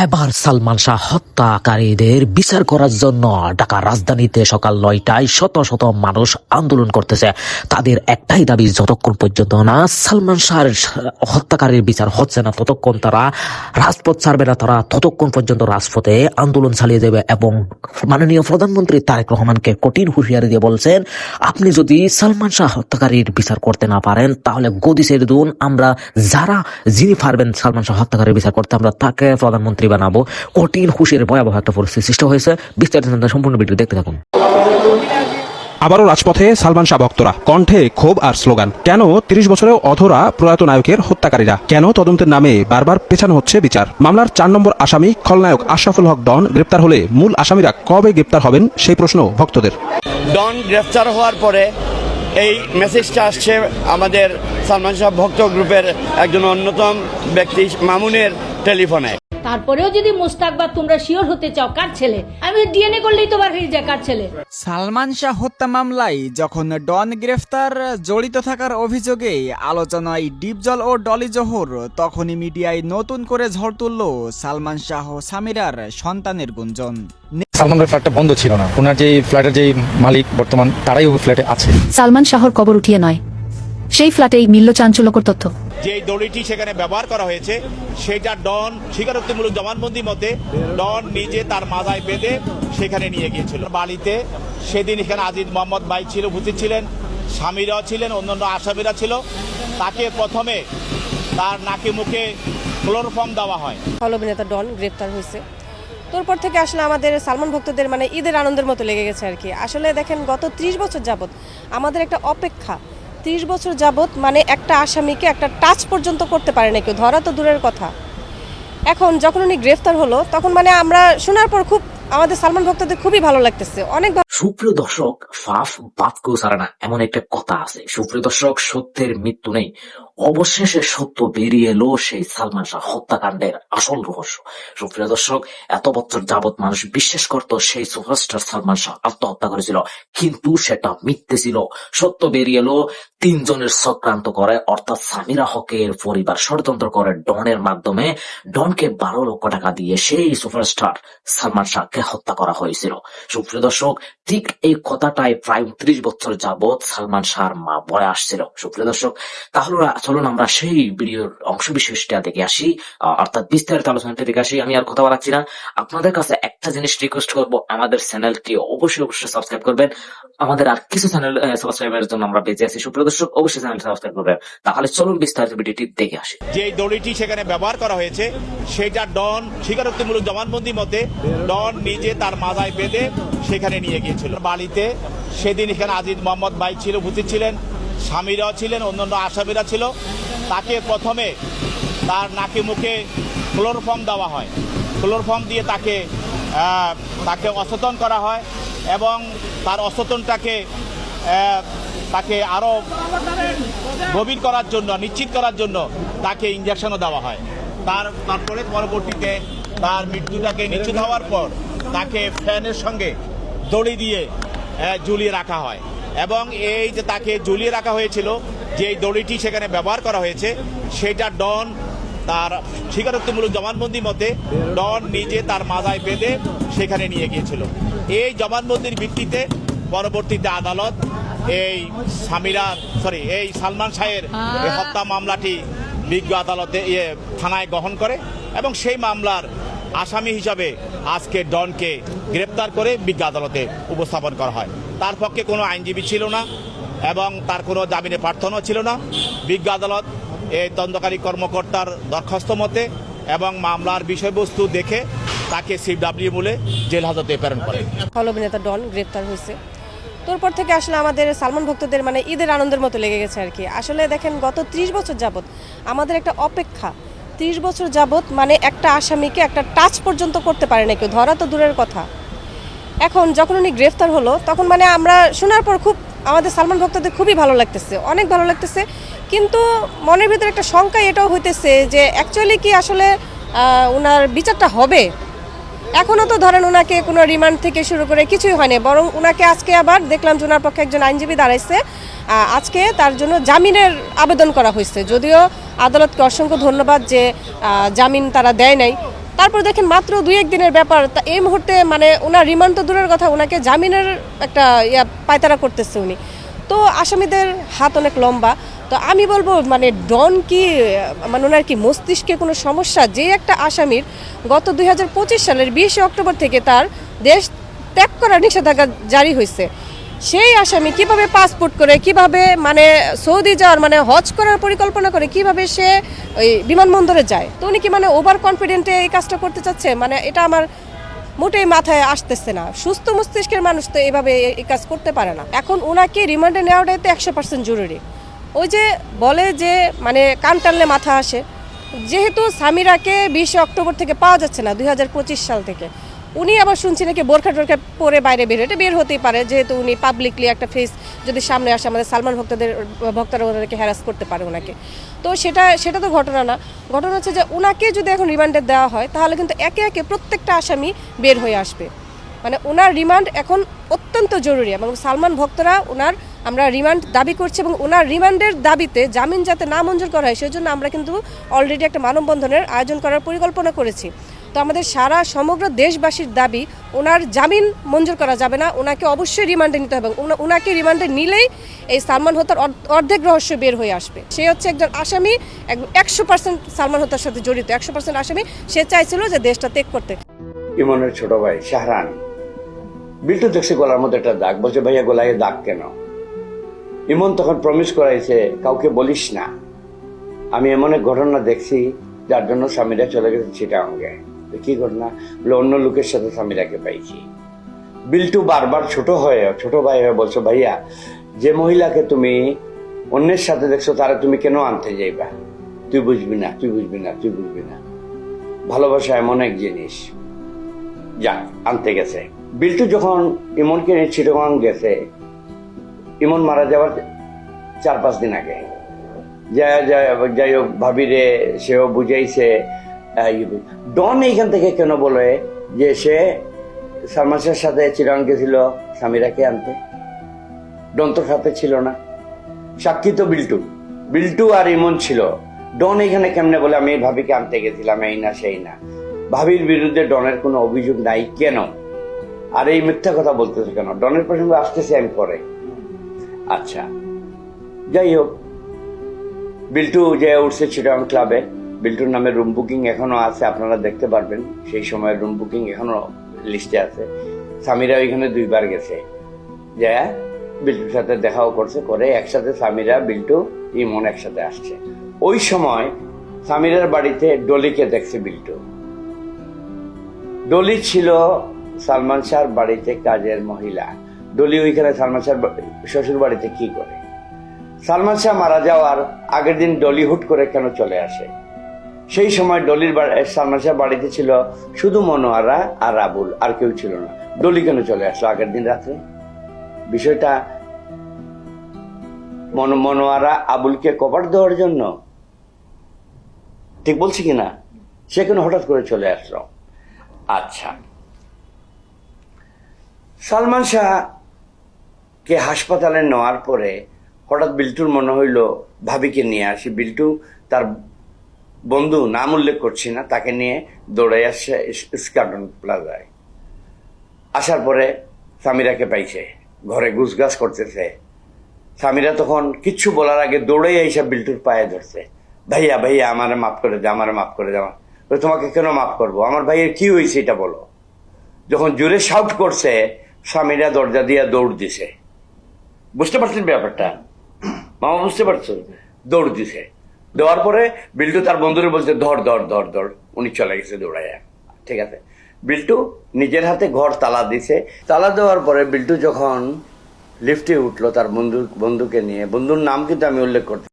এবার সালমান শাহ হত্যাকারীদের বিচার করার জন্য ঢাকার রাজধানীতে সকাল ৯টায় শত শত মানুষ আন্দোলন করতেছে। তাদের একটাই দাবি, যতক্ষণ পর্যন্ত না সালমান শাহর হত্যাকারীর বিচার হচ্ছে না ততক্ষণ তারা রাজপথ ছাড়বে না। তারা ততক্ষণ পর্যন্ত রাজপথে আন্দোলন চালিয়ে দেবে এবং মাননীয় প্রধানমন্ত্রী তারেক রহমানকে কঠিন হুঁশিয়ারি দিয়ে বলছেন, আপনি যদি সালমান শাহ হত্যাকারীর বিচার করতে না পারেন তাহলে গদি ছেড়ে দিন। আমরা যিনি পারবেন সালমান শাহ হত্যাকারীর বিচার করতে, আমরা তাকে প্রধানমন্ত্রী বানাবো। কঠিন হুঁশিয়ারি ভয়াবহ একটা পরিস্থিতি সৃষ্টি হয়েছে। বিস্তারিত সম্পূর্ণ ভিডিও দেখতে থাকুন। আবারও রাজপথে সালমান শাহ ভক্তরা, কণ্ঠে ক্ষোভ আর স্লোগান। কেন ৩০ বছরেও অধরা প্রয়াত নায়কের হত্যাকারীরা? কেন তদন্তের নামে বারবার পেছানো হচ্ছে বিচার? মামলার ৪ নম্বর আসামি খলনায়ক আশরাফুল হক ডন গ্রেপ্তার হলে মূল আসামিরা কবে গ্রেপ্তার হবেন, সেই প্রশ্ন ভক্তদের। ডন গ্রেফতার হওয়ার পরে এই মেসেজটা আসছে আমাদের সালমান শাহ ভক্ত গ্রুপের একজন অন্যতম ব্যক্তি মামুনের টেলিফোনে। তারপরেও যদি মুস্তাক বা তোমরা শিওর হতে চাও কার ছেলে, আমি ডিএনএ করলেই তো বার হয়ে যায় কার ছেলে। সালমান শাহ হত্যা মামলায় যখন ডন গ্রেফতার, জড়িত থাকার অভিযোগে আলোচনায় ডিপজল ও ডলি জোহর, তখনই মিডিয়ায় নতুন করে ঝড় তুলল সালমান শাহ সামিরার সন্তানের গুঞ্জন। সালমানের ফ্ল্যাটটা বন্ধ ছিল না, ওনার যে ফ্ল্যাটের যে মালিক বর্তমান তারাই ওই ফ্ল্যাটে আছে। সালমান শাহর কবর উঠিয়ে নয়, সেই ফ্ল্যাটেই মিলল চাঞ্চল্যকর তথ্য। যে দড়িটি সেখানে ব্যবহার করা হয়েছে সেটা ডন স্বীকারোক্তিমূলক জবানবন্দি মতে ডন নিজে তার মাথায় বেঁধে সেখানে নিয়ে গিয়েছিল বাড়িতে। সেদিন এখানে আজিজ মোহাম্মদ ভাই ছিল, উপস্থিত ছিলেন, স্বামীরাও ছিলেন, অন্যান্য আসামিরা ছিল। তাকে প্রথমে তার নাকে মুখে ক্লোরোফর্ম দেওয়া হয়। অভিনেতা ডন গ্রেপ্তার হয়েছে, তারপর থেকে আসলে আমাদের সালমান ভক্তদের মানে ঈদের আনন্দের মতো লেগে গেছে আর কি। আসলে দেখেন, গত 30 বছর যাবত আমাদের একটা অপেক্ষা, 30 বছর যাবত মানে একটা আসামিকে একটা টাচ পর্যন্ত করতে পারে না কেউ, ধরা তো দূরের কথা। এখন যখন উনি গ্রেফতার হলো তখন মানে আমরা শোনার পর খুব আমাদের সালমান ভক্তদের খুবই ভালো লাগতেছে। অনেক সুপ্রিয় দর্শক, ফাফ বাতকেও ছাড়ে না, এমন একটা কথা আছে। সুপ্রিয় দর্শক, সত্যের মৃত্যু নেই। অবশেষে সত্য বেরিয়ে এলো সেই সালমান শাহ হত্যাকাণ্ডের আসল রহস্য। সুপ্রিয় দর্শক, এত বছর যাবৎ মানুষ বিশ্বাস করত সেই সুপারস্টার সালমান শাহ আত্মহত্যা করেছিল, কিন্তু সেটা মিথ্যে ছিল। সত্য বেরিয়ে এলো, 3 জনের চক্রান্ত করে, অর্থাৎ সামিরা হকের পরিবার ষড়যন্ত্র করে ডনের মাধ্যমে ডনকে 12 লক্ষ টাকা দিয়ে সেই সুপারস্টার সালমান শাহকে হত্যা করা হয়েছিল। সুপ্রিয় দর্শক, ঠিক এই কথাটাই প্রায় 30 বছর যাবৎ সালমান শাহর মা বলে আসছিল। সুপ্রিয় দর্শক, তাহলে চলুন আমরা সেই ভিডিওর অংশ বিশেষটা দেখে আসি, অর্থাৎ বিস্তারিত আলোচনাটা দেখে আসি। আমি আর কথা বলাচ্ছি না, আপনাদের কাছে একটা জিনিস রিকোয়েস্ট করবো, আমাদের চ্যানেলটি অবশ্যই সাবস্ক্রাইব করবেন। আমাদের আর কিছু চ্যানেল সাবস্ক্রাইবের জন্য আমরা বেঁচে আছি। সুপ্রিয় দর্শক, অবশ্যই চ্যানেল সাবস্ক্রাইব করবেন। তাহলে চলুন বিস্তারিত ভিডিওটি দেখে আসি। যে দড়িটি সেখানে ব্যবহার করা হয়েছে সেটা ডন স্বীকারোক্তিমূলক জবানবন্দি মতে ডন নিজে তার মাথায় বেঁধে সেখানে নিয়ে গিয়েছিল বাড়িতে। সেদিন এখানে আজিজ মোহাম্মদ ভাই ছিল, উপস্থিত ছিলেন, স্বামীরাও ছিলেন, অন্যান্য আসামিরা ছিল। তাকে প্রথমে তার নাকে মুখে ক্লোরোফর্ম দেওয়া হয়। ক্লোরোফর্ম দিয়ে তাকে অচেতন করা হয় এবং তার অচেতনটাকে তাকে আরও গভীর করার জন্য, নিশ্চিত করার জন্য তাকে ইঞ্জেকশনও দেওয়া হয়। তারপরে পরবর্তীতে তার মৃত্যুটাকে নিশ্চিত হওয়ার পর তাকে ফ্যানের সঙ্গে দড়ি দিয়ে ঝুলিয়ে রাখা হয়। এবং এই যে তাকে ঝুলিয়ে রাখা হয়েছিল, যে দড়িটি সেখানে ব্যবহার করা হয়েছে সেটা ডন তার স্বীকারোক্তিমূলক জবানবন্দি মতে ডন নিজে তার মাথায় বেঁধে সেখানে নিয়ে গিয়েছিল। এই জবানবন্দির ভিত্তিতে পরবর্তীতে আদালত এই সালমান শাহের হত্যা মামলাটি বিজ্ঞ আদালতে থানায় গ্রহণ করে এবং সেই মামলার আসামি হিসাবে আজকে ডনকে গ্রেপ্তার করে বিজ্ঞ আদালতে উপস্থাপন করা হয়। তার পক্ষে কোনো আইনজীবী ছিল না এবং তার কোনো জামিনের প্রার্থনাও ছিল না। বিজ্ঞ আদালত এই তদন্তকারী কর্মকর্তার দরখাস্ত মতে এবং মামলার বিষয়বস্তু দেখে তাকে সিডব্লিউ মূলে জেল হাজতে প্রেরণ করে। অভিনেতা ডন গ্রেপ্তার হয়েছে, তারপর থেকে আসলে আমাদের সালমান ভক্তদের মানে ঈদের আনন্দের মতো লেগে গেছে আর কি। আসলে দেখেন, গত 30 বছর যাবত আমাদের একটা অপেক্ষা, 30 বছর যাবত মানে একটা আসামিকে একটা টাচ পর্যন্ত করতে পারে না কেউ, ধরা তো দূরের কথা। এখন যখন উনি গ্রেফতার হলো তখন মানে আমরা শোনার পর খুব আমাদের সালমান ভক্তদের খুবই ভালো লাগতেছে, অনেক ভালো লাগতেছে। কিন্তু মনের ভিতরে একটা শঙ্কা এটাও হইতেছে যে অ্যাকচুয়ালি কি আসলে ওনার বিচারটা হবে। এখনও তো ধরেন ওনাকে কোনো রিমান্ড থেকে শুরু করে কিছুই হয়নি, বরং ওনাকে আজকে আবার দেখলাম যে ওনার পক্ষে একজন আইনজীবী দাঁড়াইছে, আজকে তার জন্য জামিনের আবেদন করা হয়েছে। যদিও আদালতকে অসংখ্য ধন্যবাদ যে জামিন তারা দেয় নাই, তারপর দেখেন মাত্র 2-1 দিনের ব্যাপার, তা এই মুহূর্তে মানে ওনার রিমান্ড তো দূরের কথা, ওনাকে জামিনের একটা পায়তারা করতেছে উনি। তো আসামিদের হাত অনেক লম্বা। তো আমি বলবো মানে ডন কি মানে ওনার কি মস্তিষ্কে কোনো সমস্যা, যে একটা আসামির গত 2025 সালের 20 অক্টোবর থেকে তার দেশ ত্যাগ করার নিষেধাজ্ঞা জারি হয়েছে, সেই আসামি কিভাবে পাসপোর্ট করে, কিভাবে মানে সৌদি যাওয়ার মানে হজ করার পরিকল্পনা করে, কিভাবে সে ওই বিমানবন্দরে যায়। তো উনি কি মানে ওভার কনফিডেন্টে এই কাজটা করতে চাচ্ছে, মানে এটা আমার মোটেই মাথায় আসতেছে না। সুস্থ মস্তিষ্কের মানুষ তো এভাবে এই কাজ করতে পারে না। এখন ওনাকে রিমান্ডে নেওয়াটাই তো 100% জরুরি। ওই যে বলে যে মানে কান টানলে মাথা আসে, যেহেতু সামিরাকে 20 অক্টোবর থেকে পাওয়া যাচ্ছে না 2025 সাল থেকে, উনি আবার শুনছি নাকি বোরখা টোরখা পরে বাইরে বের, এটা বের হতেই পারে, যেহেতু উনি পাবলিকলি একটা ফেস যদি সামনে আসে, আমাদের সালমান ভক্তরা ওনাকে হ্যারাস করতে পারে ওনাকে। তো সেটা তো ঘটনা না। ঘটনা হচ্ছে যে ওনাকে যদি এখন রিমান্ডে দেওয়া হয় তাহলে কিন্তু একে একে প্রত্যেকটা আসামি বের হয়ে আসবে। মানে ওনার রিমান্ড এখন অত্যন্ত জরুরি, এবং সালমান ভক্তরা ওনার আমরা রিমান্ড দাবি করছি, এবং ওনার রিমান্ডের দাবিতে জামিন যাতে না মঞ্জুর করা হয় সেই জন্য আমরা কিন্তু অলরেডি একটা মানববন্ধনের আয়োজন করার পরিকল্পনা করেছি। তো আমাদের সমগ্র দেশবাসীর দাবি, ওনার জামিন মঞ্জুর করা যাবে না, ওনাকে অবশ্যই রিমান্ডে নিতে হবে। ওনাকে রিমান্ডে নিলেই এই সালমান হত্যার অর্ধেক রহস্য বের হয়ে আসবে। সে হচ্ছে একজন আসামি, 100% সালমান হত্যার সাথে জড়িত, 100% আসামি। সে চাইছিল যে দেশটা ত্যাগ করতে। ইমনের ছোট ভাই শাহরান বিল্টু দেখছে গলার মধ্যে একটা দাগ, বলছে ভাইয়া গলায় দাগ কেন? ইমন তখন প্রমিস করাইছে কাউকে বলিস না, আমি এমন এক ঘটনা দেখছি যার জন্য স্বামীরা চলে গেছে চিটাগাঙ্গে। কি ঘটনা? বলে অন্য লোকের সাথে স্বামীরাকে পাইছি। বিল্টু বারবার ছোট ভাই হয়ে বলছো ভাইয়া যে মহিলাকে তুমি অন্যের সাথে দেখছো তারা তুমি কেন আনতে যাইবা? তুই বুঝবি না, তুই বুঝবি না, তুই বুঝবি না। ভালোবাসা এমন এক জিনিস। যা আনতে গেছে। বিল্টু যখন ইমনকে নিয়ে চিটাগাং গেছে, ইমন মারা যাওয়ার 4-5 দিন আগে, যাই হোক ভাবিরে সেও বুঝাইছে। ডন এইখান থেকে কেন বলে যে সে সালমানের সাথে চিটাগাং গেছিল স্বামীরাকে আনতে? ডন তোর সাথে ছিল না, সাক্ষী তো বিল্টু আর ইমন ছিল। ডন এখানে কেমনে বলে আমি ভাবিকে আনতে গেছিলাম, এই না সেই না? ভাবির বিরুদ্ধে ডনের কোনো অভিযোগ নাই কেন? আর এই মিথ্যা কথা বলতেছে কেন? ডনের প্রসঙ্গে আসতেছে আমি পরে। আচ্ছা যাই হোক, বিল্টু যে উঠছে চিটাগাং ক্লাবে, বিল্টুর নামে রুম বুকিং এখনো আছে, আপনারা দেখতে পারবেন। সেই সময়ের রুম বুকিং এখনো লিস্টে আছে। সামিরা ওইখানে 2 বার গেছে, যে বিল্টুর সাথে দেখাও করছে, করে একসাথে সামিরা বিল্টু ইমন একসাথে আসছে। ওই সময় সামিরার বাড়িতে ডলিকে দেখছে বিল্টু। ডলি ছিল সালমান শাহর বাড়িতে কাজের মহিলা। ডলি ওইখানে সালমান শাহর শ্বশুর বাড়িতে কি করে? সালমান শাহ মারা যাওয়ার আগের দিন ডলি হুট করে কেন চলে আসে? সেই সময় সালমান শাহ বাড়িতে ছিল শুধু মনোয়ারা আর আবুল, আর কেউ ছিল না। ডলি কেন চলে আসলো আগের দিন রাত্রে? বিষয়টা মনোয়ারা আবুলকে কভার দেওয়ার জন্য, ঠিক বলছি কিনা? সে কেন হঠাৎ করে চলে আসলো? আচ্ছা, সালমান শাহকে হাসপাতালে নেওয়ার পরে হঠাৎ বিল্টুর মনে হইল ভাবিকে নিয়ে আসি। বিল্টু তার বন্ধু, নাম উল্লেখ করছি না, তাকে নিয়ে দৌড়ে আসছে স্কার্টন প্লাজায়। আসার পরে সামিরাকে পাইছে, ঘরে গুছগাছ করতেছে। সামিরা তখন কিচ্ছু বলার আগে দৌড়ে এসে বিল্টুর পায়ে ধরছে, ভাইয়া ভাইয়া আমারে মাফ করে দে, আমারে মাফ করে দে। তোমাকে কেন মাফ করবো? আমার ভাইয়ের কি হয়েছে এটা বলো। যখন জোরে শাউট করছে, সামিরা দরজা দিয়ে দৌড় দিছে। বুঝতে পারছেন ব্যাপারটা মামা? বুঝতে পারছো? দৌড় দিছে। দেওয়ার পরে বিল্টু তার বন্ধুরে বলছে ধর ধর ধর ধর, উনি চলে গেছে দৌড়াইয়া। ঠিক আছে, বিল্টু নিজের হাতে ঘর তালা দিছে। তালা দেওয়ার পরে বিল্টু যখন লিফটে উঠলো তার বন্ধুকে নিয়ে, বন্ধুর নাম কিন্তু আমি উল্লেখ করতে